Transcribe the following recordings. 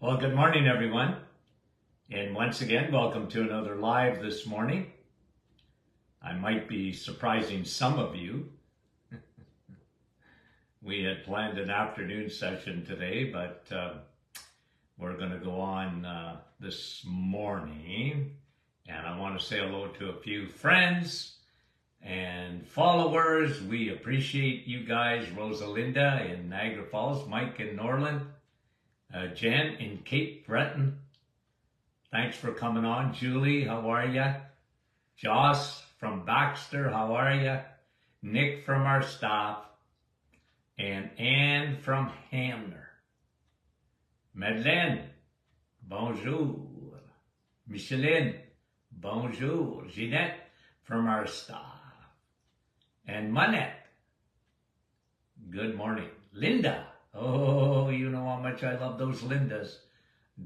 Well, good morning, everyone. And once again, welcome to another live this morning. I might be surprising some of you. We had planned an afternoon session today, but we're going to go on this morning. And I want to say hello to a few friends and followers. We appreciate you guys. Rosalinda in Niagara Falls, Mike in Norland, Jen in Cape Breton. Thanks for coming on. Julie, how are ya? Joss from Baxter, how are ya? Nick from our staff. And Anne from Hamner. Madeleine, bonjour. Micheline, bonjour. Jeanette from our staff. And Manette, good morning. Linda, oh, you know how much I love those Lindas.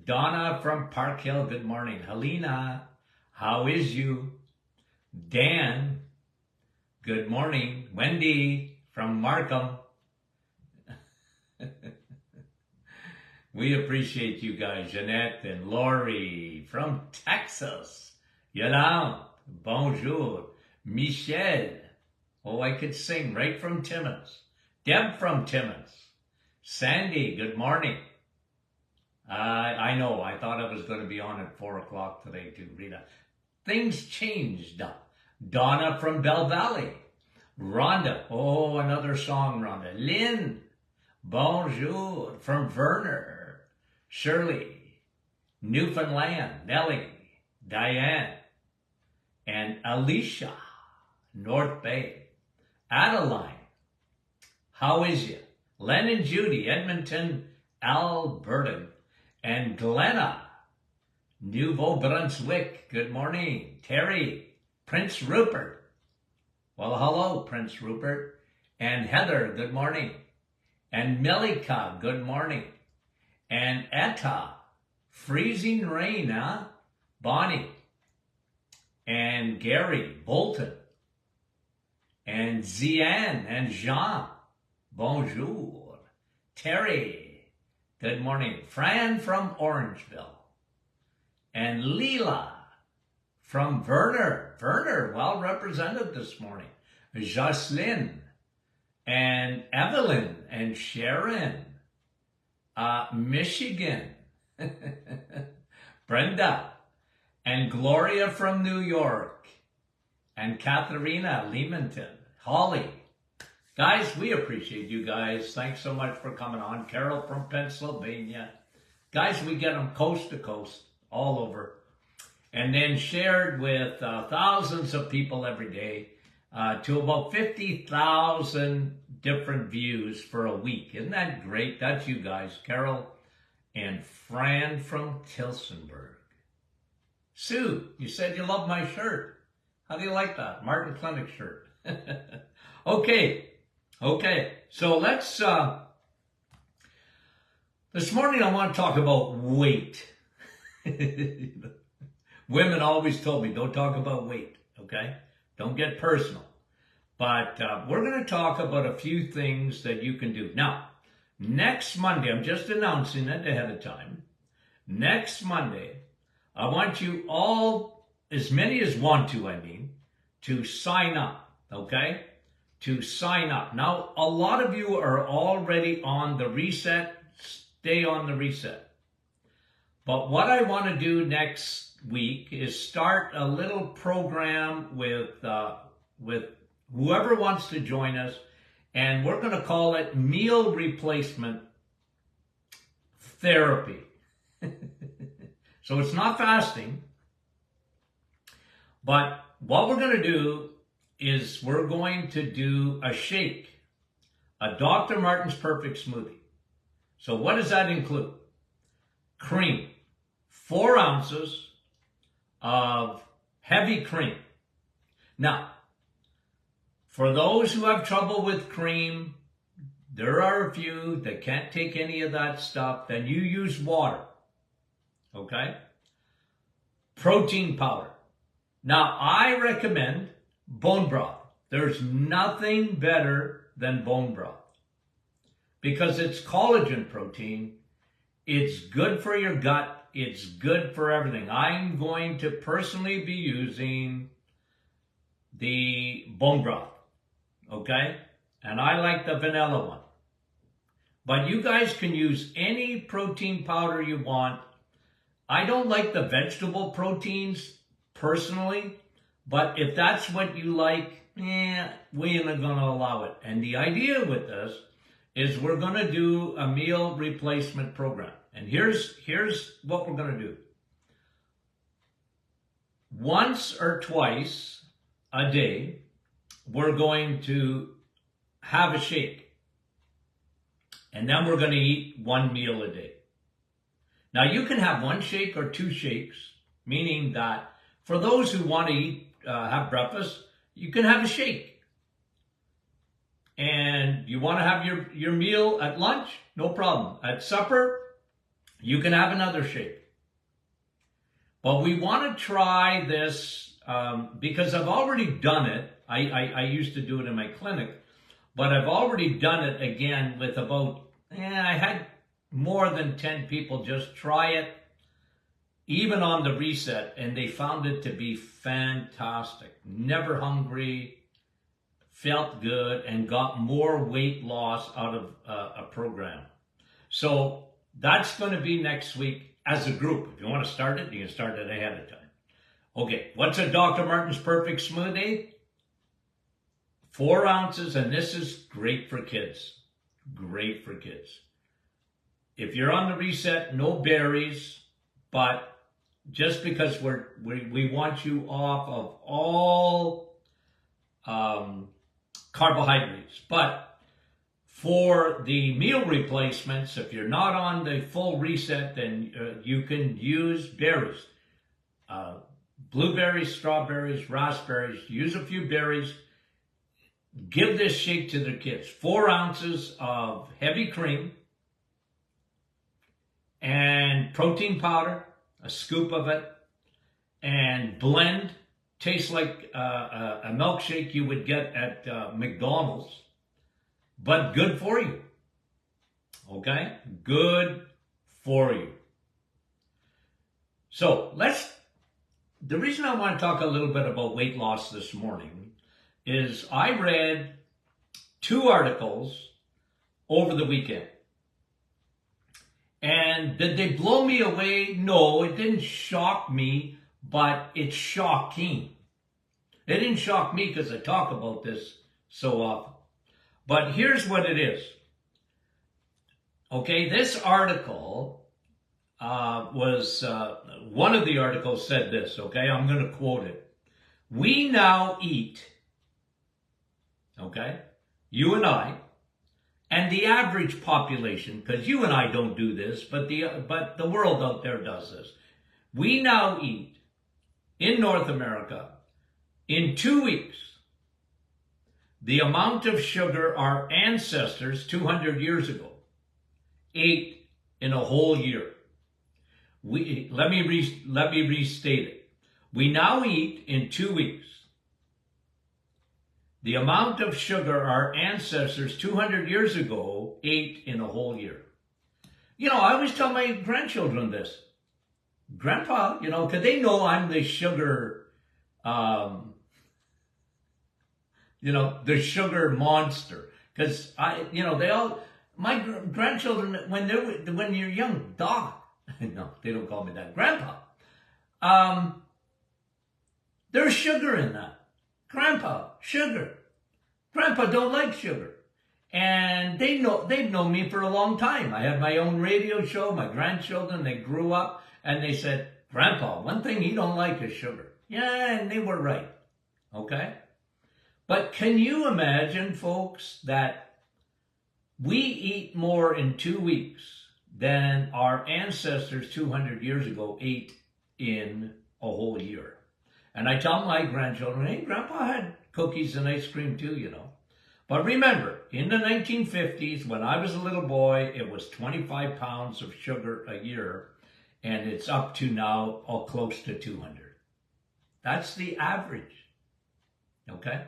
Donna from Park Hill, good morning. Helena, how is you? Dan, good morning. Wendy from Markham. We appreciate you guys. Jeanette and Lori from Texas. Yolande, bonjour. Michelle, oh, I could sing right from Timmins. Deb from Timmins. Sandy, good morning. I know, I thought I was going to be on at 4 o'clock today too, Rita. Things changed. Donna from Bell Valley. Rhonda, oh, another song, Rhonda. Lynn, bonjour, from Verner. Shirley, Newfoundland. Nellie, Diane, and Alicia, North Bay. Adeline, how is you? Len and Judy, Edmonton, Alberta. And Glenna, Nouveau-Brunswick, good morning. Terry, Prince Rupert. Well, hello, Prince Rupert. And Heather, good morning. And Melika, good morning. And Etta, freezing rain, huh? Bonnie. And Gary, Bolton. And Zian and Jean, bonjour. Terry, good morning. Fran from Orangeville. And Leela from Verner. Verner, well represented this morning. Jocelyn and Evelyn and Sharon. Michigan. Brenda and Gloria from New York. And Katharina Leamington. Holly. Guys, we appreciate you guys. Thanks so much for coming on. Carol from Pennsylvania. Guys, we get them coast to coast, all over. And then shared with thousands of people every day to about 50,000 different views for a week. Isn't that great? That's you guys. Carol and Fran from Tilsonburg. Sue, you said you love my shirt. How do you like that? Martin Clinic shirt. Okay, so let's, this morning I want to talk about weight. Women always told me, don't talk about weight, okay? Don't get personal. But we're going to talk about a few things that you can do. Now, next Monday, I'm just announcing it ahead of time. Next Monday, I want you all, as many as want to, to sign up, okay? To sign up. Now, a lot of you are already on the reset. Stay on the reset. But what I want to do next week is start a little program with whoever wants to join us, and we're going to call it Meal Replacement Therapy. So it's not fasting, but what we're going to do is we're going to do a shake, a Dr. Martin's Perfect Smoothie. So what does that include? Cream, 4 ounces of heavy cream. Now, for those who have trouble with cream, there are a few that can't take any of that stuff, then you use water, okay? Protein powder. Now, I recommend bone broth. There's nothing better than bone broth because it's collagen protein It's good for your gut. It's good for everything. I'm going to personally be using the bone broth, okay? And I like the vanilla one. But you guys can use any protein powder you want. I don't like the vegetable proteins personally, but if that's what you like, we ain't gonna allow it. And the idea with this is we're gonna do a meal replacement program. And here's what we're gonna do. Once or twice a day, we're going to have a shake. And then we're going to eat one meal a day. Now you can have one shake or two shakes, meaning that for those who want to eat, have breakfast, you can have a shake. And you want to have your meal at lunch, no problem. At supper, you can have another shake. But we want to try this because I've already done it. I used to do it in my clinic, but I've already done it again with about, I had more than 10 people just try it, even on the reset, and they found it to be fantastic. Never hungry, felt good, and got more weight loss out of a program. So that's going to be next week as a group. If you want to start it, you can start it ahead of time. Okay, what's a Dr. Martin's Perfect Smoothie? 4 ounces, and this is great for kids. Great for kids. If you're on the reset, no berries, but just because we want you off of all carbohydrates. But for the meal replacements, if you're not on the full reset, then you can use berries. Blueberries, strawberries, raspberries. Use a few berries. Give this shake to the kids. 4 ounces of heavy cream and protein powder, a scoop of it, and blend. Tastes like a milkshake you would get at McDonald's, but good for you. Okay? Good for you. So the reason I want to talk a little bit about weight loss this morning is I read 2 articles over the weekend. And did they blow me away? No, it didn't shock me, but it's shocking. It didn't shock me because I talk about this so often. But here's what it is. Okay, this article was, one of the articles said this, okay? I'm going to quote it. We now eat, okay, you and I, and the average population, because you and I don't do this, but the world out there does this. We now eat, in North America, in 2 weeks, the amount of sugar our ancestors 200 years ago ate in a whole year. Let me restate it. We now eat in 2 weeks the amount of sugar our ancestors 200 years ago ate in a whole year. You know, I always tell my grandchildren this. Grandpa, you know, because they know I'm the sugar, the sugar monster. Because my grandchildren, when you're young, Doc, no, they don't call me that, Grandpa. There's sugar in that. Grandpa, sugar. Grandpa don't like sugar. And they've known me for a long time. I had my own radio show, my grandchildren, they grew up, and they said, Grandpa, one thing he don't like is sugar. Yeah, and they were right. Okay? But can you imagine, folks, that we eat more in 2 weeks than our ancestors 200 years ago ate in a whole year? And I tell my grandchildren, hey, Grandpa had cookies and ice cream too, you know. But remember, in the 1950s, when I was a little boy, it was 25 pounds of sugar a year, and it's up to now close to 200. That's the average, okay?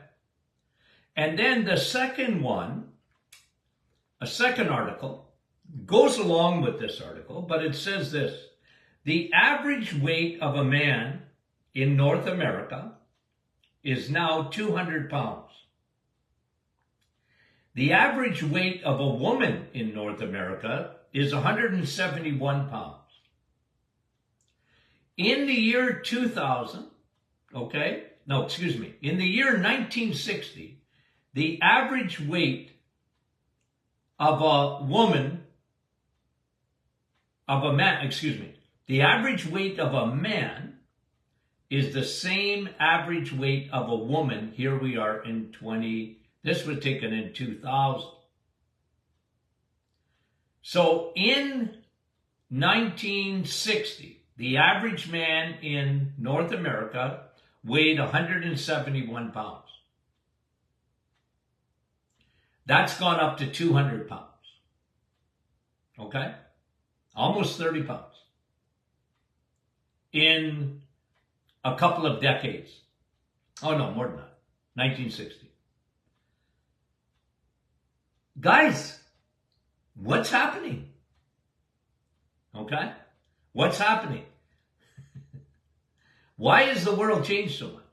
And then the second one, a second article, goes along with this article, but it says this: the average weight of a man in North America is now 200 pounds. The average weight of a woman in North America is 171 pounds. In the year 2000, in the year 1960, the average weight of the average weight of a man is the same average weight of a woman. Here we are in this was taken in 2000. So in 1960, the average man in North America weighed 171 pounds. That's gone up to 200 pounds. Okay? Almost 30 pounds. In a couple of decades. Oh no, more than that. 1960. Guys, what's happening? Okay? What's happening? Why has the world changed so much?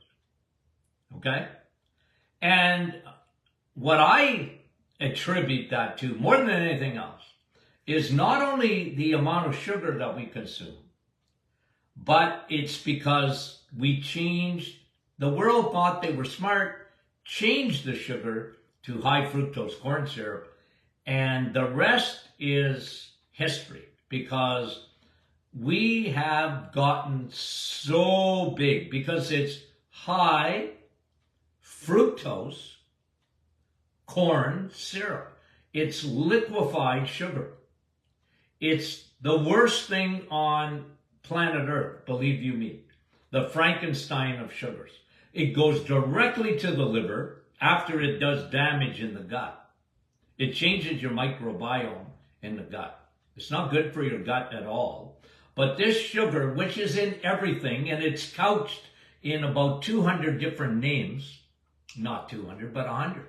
Okay? And what I attribute that to, more than anything else, is not only the amount of sugar that we consume, but it's because we changed, the world thought they were smart, changed the sugar to high fructose corn syrup, and the rest is history, because we have gotten so big because it's high fructose corn syrup. It's liquefied sugar. It's the worst thing on planet Earth, believe you me. The Frankenstein of sugars. It goes directly to the liver after it does damage in the gut. It changes your microbiome in the gut. It's not good for your gut at all. But this sugar, which is in everything, and it's couched in about 200 different names, not 200, but 100.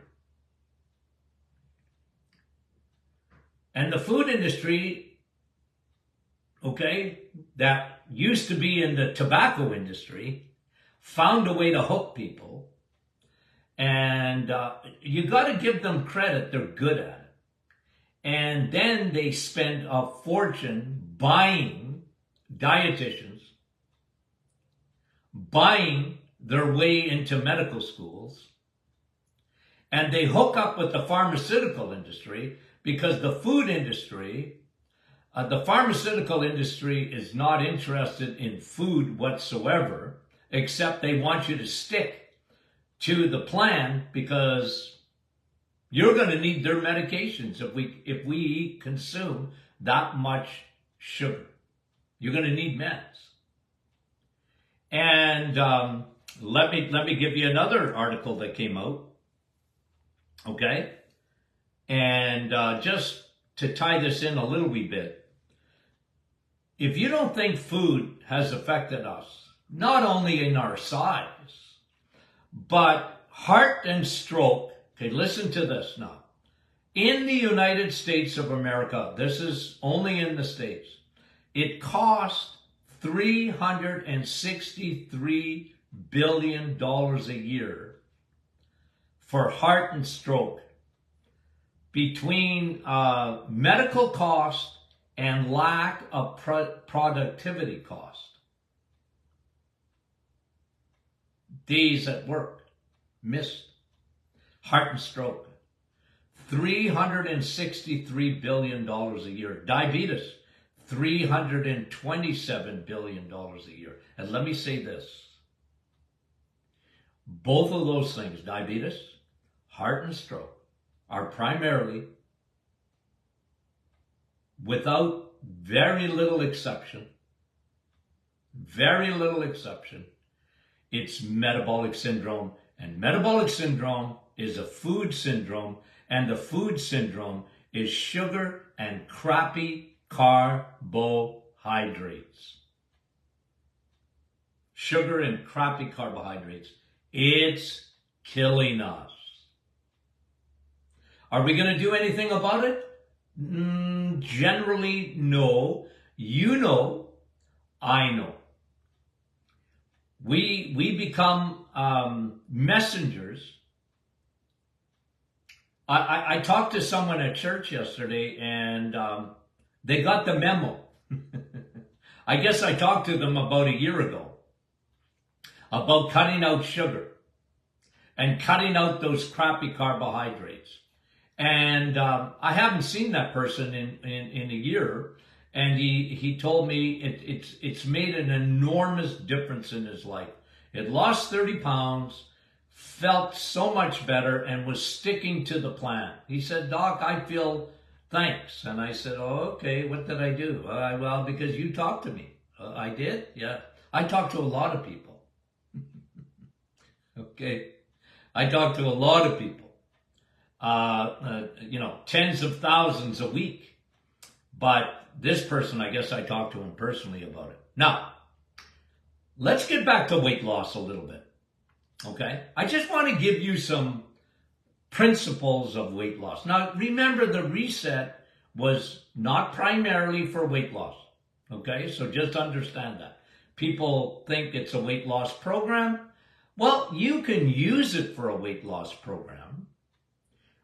And the food industry, okay, that used to be in the tobacco industry, found a way to hook people. And you got to give them credit, they're good at it. And then they spend a fortune buying dietitians, buying their way into medical schools, and they hook up with the pharmaceutical industry, because the food industry, the pharmaceutical industry is not interested in food whatsoever, except they want you to stick to the plan, because you're going to need their medications if we consume that much sugar. You're going to need meds. And let me give you another article that came out. Okay? And just to tie this in a little wee bit, if you don't think food has affected us, not only in our size, but heart and stroke, okay, listen to this now. In the United States of America, this is only in the States, it costs $363 billion a year for heart and stroke, between medical cost and lack of productivity cost. Days at work, missed, heart and stroke. $363 billion a year. Diabetes, $327 billion a year. And let me say this. Both of those things, diabetes, heart and stroke, are primarily, without very little exception, it's metabolic syndrome. And metabolic syndrome is a food syndrome, and the food syndrome is sugar and crappy carbohydrates. Sugar and crappy carbohydrates. It's killing us. Are we going to do anything about it? Generally, no. You know, I know. We become messengers. I talked to someone at church yesterday, and they got the memo. I guess I talked to them about a year ago about cutting out sugar and cutting out those crappy carbohydrates. And I haven't seen that person in a year. And he told me it's made an enormous difference in his life. It lost 30 pounds, felt so much better, and was sticking to the plan. He said, Doc, I feel thanks. And I said, oh, okay, what did I do? Well, because you talked to me. I did? Yeah. I talked to a lot of people. Okay. I talk to a lot of people. Tens of thousands a week. But this person, I guess I talked to him personally about it. Now, let's get back to weight loss a little bit. Okay? I just want to give you some principles of weight loss. Now, remember, the reset was not primarily for weight loss. Okay? So just understand that. People think it's a weight loss program. Well, you can use it for a weight loss program,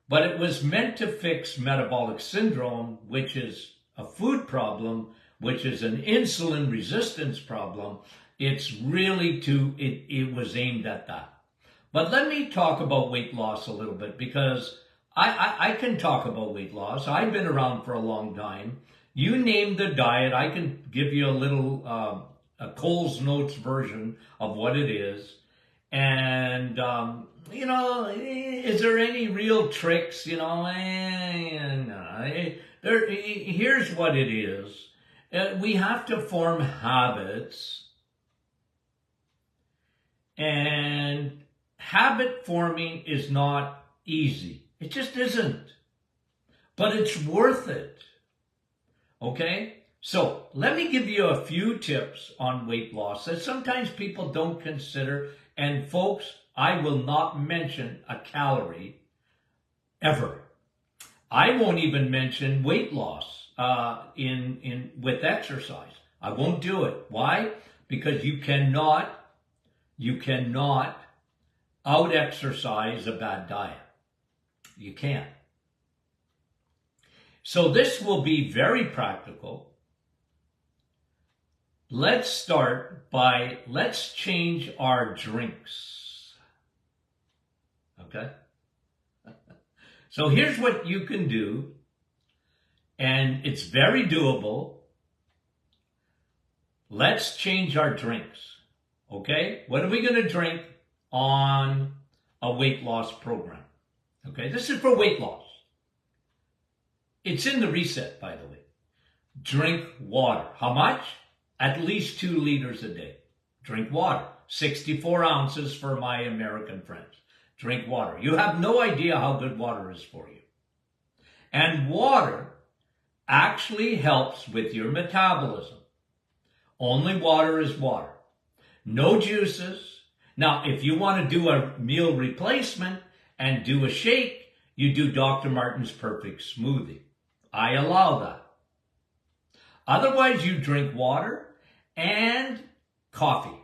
but it was meant to fix metabolic syndrome, which is a food problem, which is an insulin resistance problem. It's really it was aimed at that. But let me talk about weight loss a little bit, because I can talk about weight loss. I've been around for a long time. You name the diet, I can give you a little a Coles Notes version of what it is. And, is there any real tricks? Here's what it is. We have to form habits. And habit forming is not easy. It just isn't. But it's worth it. Okay? So let me give you a few tips on weight loss that sometimes people don't consider. And folks, I will not mention a calorie ever. I won't even mention weight loss with exercise. I won't do it. Why? Because you cannot out-exercise a bad diet. You can't. So this will be very practical. Let's start by, let's change our drinks. Okay? So here's what you can do, and it's very doable. Let's change our drinks. Okay? What are we going to drink on a weight loss program? Okay? This is for weight loss. It's in the reset, by the way. Drink water. How much? At least 2 liters a day. Drink water. 64 ounces for my American friends. Drink water. You have no idea how good water is for you. And water actually helps with your metabolism. Only water is water. No juices. Now, if you want to do a meal replacement and do a shake, you do Dr. Martin's Perfect Smoothie. I allow that. Otherwise, you drink water and coffee.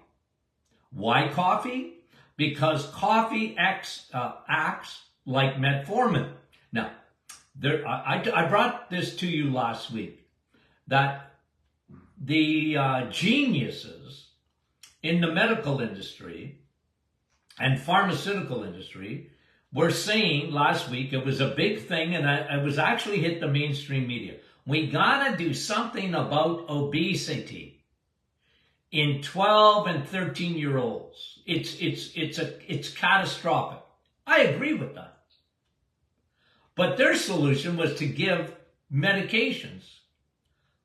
Why coffee? Because coffee acts like metformin. Now, I brought this to you last week, that the geniuses in the medical industry and pharmaceutical industry were saying last week, it was a big thing, and it was actually hit the mainstream media. We gotta do something about obesity in 12 and 13-year-olds. It's catastrophic. I agree with that. But their solution was to give medications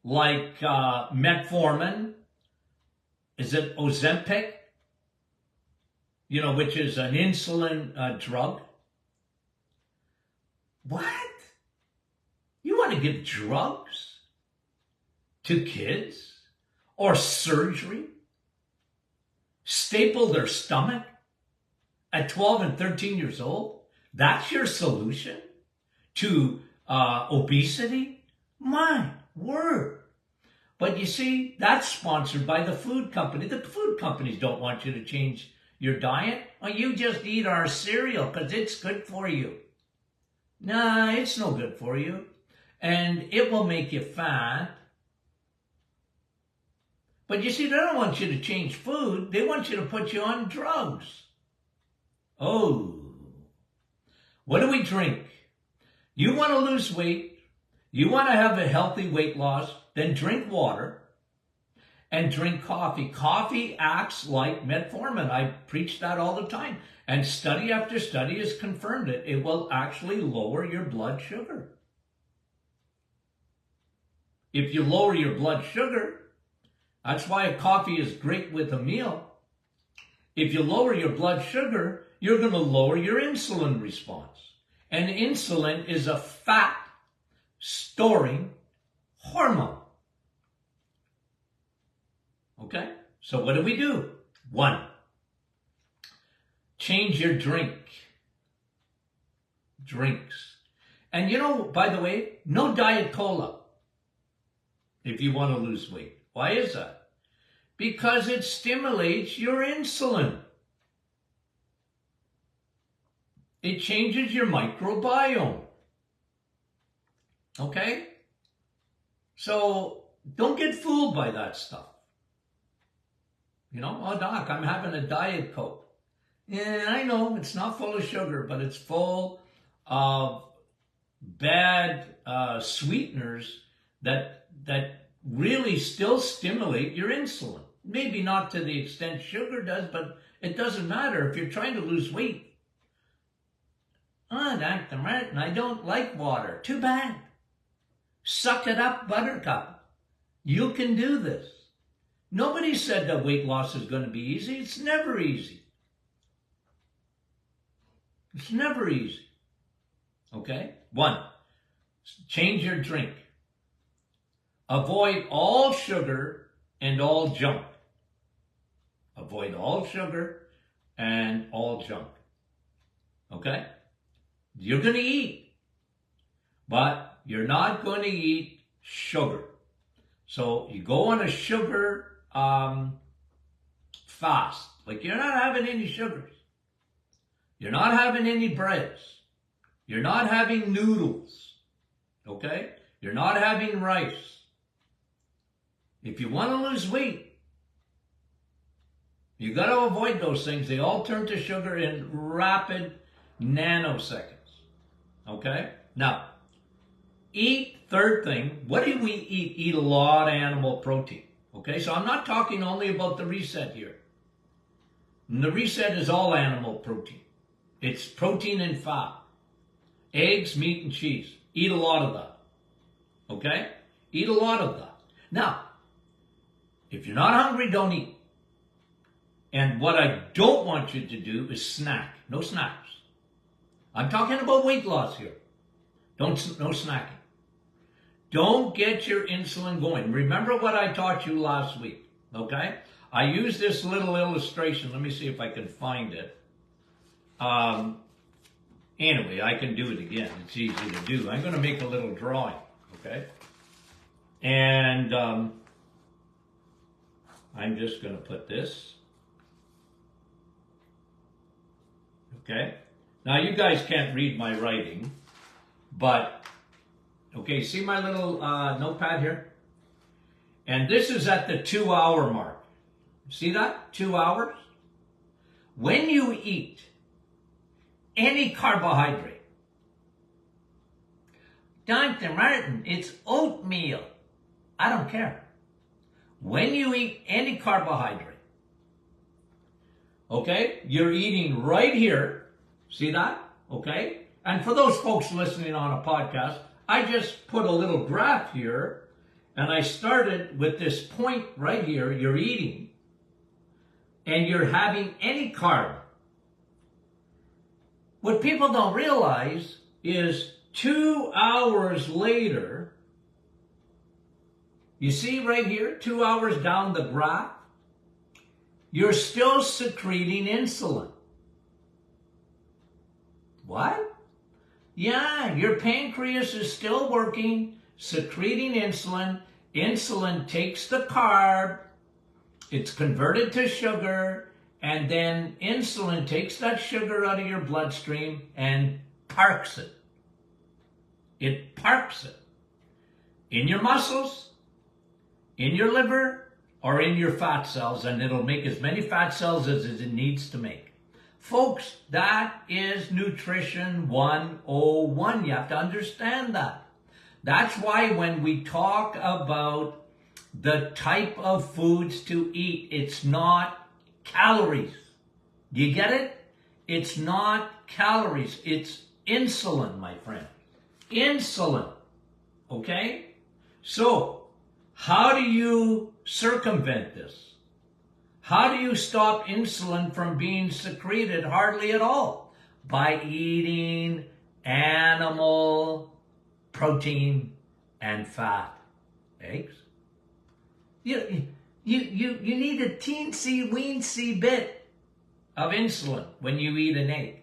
like metformin. Is it Ozempic? Which is an insulin drug. What? You want to give drugs to kids? Or surgery? Staple their stomach at 12 and 13 years old? That's your solution to obesity? My word. But you see, that's sponsored by the food company. The food companies don't want you to change your diet. Well, you just eat our cereal because it's good for you. Nah, it's no good for you. And it will make you fat. But you see, they don't want you to change food. They want you to put you on drugs. Oh. What do we drink? You want to lose weight. You want to have a healthy weight loss. Then drink water and drink coffee. Coffee acts like metformin. I preach that all the time. And study after study has confirmed it. It will actually lower your blood sugar. If you lower your blood sugar, that's why coffee is great with a meal. If you lower your blood sugar, you're going to lower your insulin response. And insulin is a fat storing hormone. Okay? So what do? 1, change your drinks. And you know, by the way, no Diet Cola if you want to lose weight. Why is that? Because it stimulates your insulin. It changes your microbiome. Okay? So don't get fooled by that stuff. You know, oh, Doc, I'm having a Diet Coke. Yeah, I know it's not full of sugar, but it's full of bad sweeteners that really still stimulate your insulin. Maybe not to the extent sugar does, but it doesn't matter if you're trying to lose weight. Oh, Dr. Martin, I don't like water. Too bad. Suck it up, Buttercup. You can do this. Nobody said that weight loss is going to be easy. It's never easy. It's never easy. Okay? 1, change your drink. Avoid all sugar and all junk. Avoid all sugar and all junk. Okay? You're going to eat, but you're not going to eat sugar. So you go on a sugar fast. Like you're not having any sugars. You're not having any breads. You're not having noodles. Okay? You're not having rice. If you want to lose weight, you got to avoid those things. They all turn to sugar in rapid nanoseconds. Okay? Now, third thing, what do we eat? Eat a lot of animal protein. Okay? So I'm not talking only about the reset here. And the reset is all animal protein. It's protein and fat. Eggs, meat, and cheese. Eat a lot of that. Okay? Eat a lot of that. Now, if you're not hungry, don't eat. And what I don't want you to do is snack. No snacks. I'm talking about weight loss here. No snacking. Don't get your insulin going. Remember what I taught you last week, okay? I used this little illustration. Let me see if I can find it. Anyway, I can do it again. It's easy to do. I'm going to make a little drawing, okay? And I'm just going to put this. Okay? Now, you guys can't read my writing, but, okay, see my little notepad here? And this is at the 2-hour mark. See that? 2 hours? When you eat any carbohydrate, Dr. Martin, it's oatmeal. I don't care. When you eat any carbohydrate, okay, you're eating right here. See that? Okay? And for those folks listening on a podcast, I just put a little graph here, and I started with this point right here. You're eating, and you're having any carb. What people don't realize is 2 hours later, you see right here, 2 hours down the graph, you're still secreting insulin. What? Yeah, your pancreas is still working, secreting insulin. Insulin takes the carb, it's converted to sugar, and then insulin takes that sugar out of your bloodstream and parks it. It parks it in your muscles, in your liver, or in your fat cells, and it'll make as many fat cells as it needs to make. Folks, that is Nutrition 101. You have to understand that. That's why when we talk about the type of foods to eat, it's not calories. Do you get it? It's not calories. It's insulin, my friend. Insulin. Okay? So, how do you circumvent this? How do you stop insulin from being secreted? Hardly at all. By eating animal protein and fat. Eggs. You need a teensy-weensy bit of insulin when you eat an egg.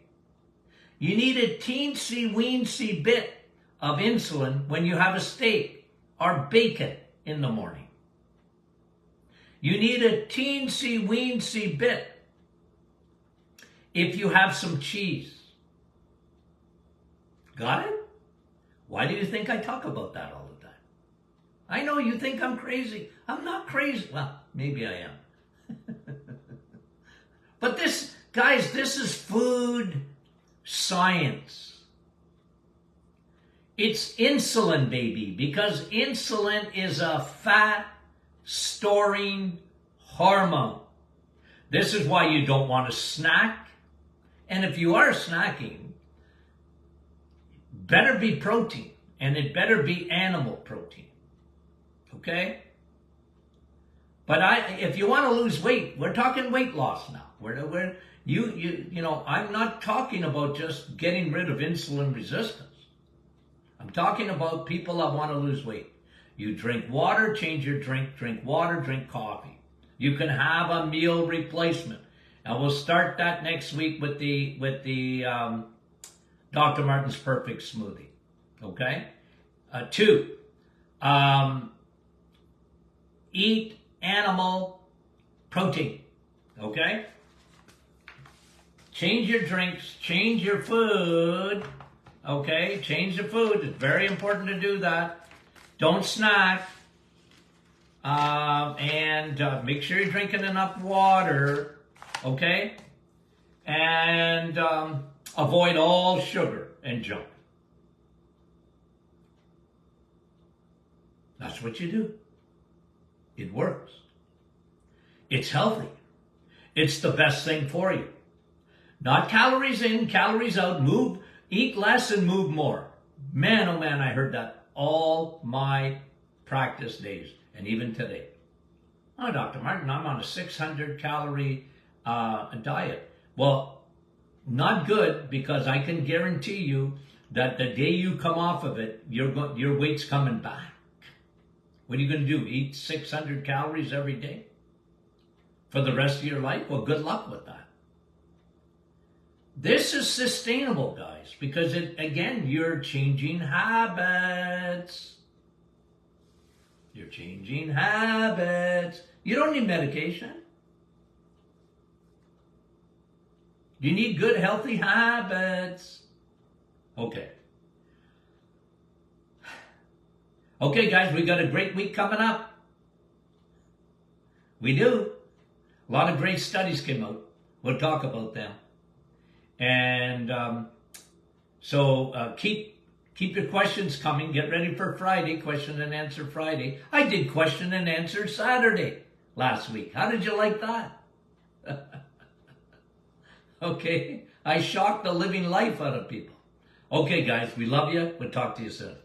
You need a teensy-weensy bit of insulin when you have a steak or bacon in the morning. You need a teensy-weensy bit if you have some cheese. Got it? Why do you think I talk about that all the time? I know you think I'm crazy. I'm not crazy. Well, maybe I am. But this, guys, this is food science. It's insulin, baby, because insulin is a fat storing hormone. This is why you don't want to snack. And if you are snacking, better be protein, and it better be animal protein. Okay? But if you want to lose weight, we're talking weight loss now. I'm not talking about just getting rid of insulin resistance. I'm talking about people that want to lose weight. You drink water, change your drink, drink water, drink coffee. You can have a meal replacement. And we'll start that next week with the Dr. Martin's Perfect Smoothie. Okay? 2, eat animal protein. Okay? Change your drinks, change your food. Okay? Change the food. It's very important to do that. Don't snack, and make sure you're drinking enough water, okay? And avoid all sugar and junk. That's what you do. It works. It's healthy. It's the best thing for you. Not calories in, calories out. Eat less and move more. Man, oh man, I heard that all my practice days, and even today. Oh, Dr. Martin, I'm on a 600 calorie diet. Well, not good, because I can guarantee you that the day you come off of it, your weight's coming back. What are you going to do? Eat 600 calories every day for the rest of your life? Well, good luck with that. This is sustainable, guys, because you're changing habits. You're changing habits. You don't need medication. You need good, healthy habits. Okay. Okay, guys, we got a great week coming up. We do. A lot of great studies came out. We'll talk about them. And so keep your questions coming. Get ready for Friday, question and answer Friday. I did question and answer Saturday last week. How did you like that? Okay, I shocked the living life out of people. Okay, guys, we love you. We'll talk to you soon.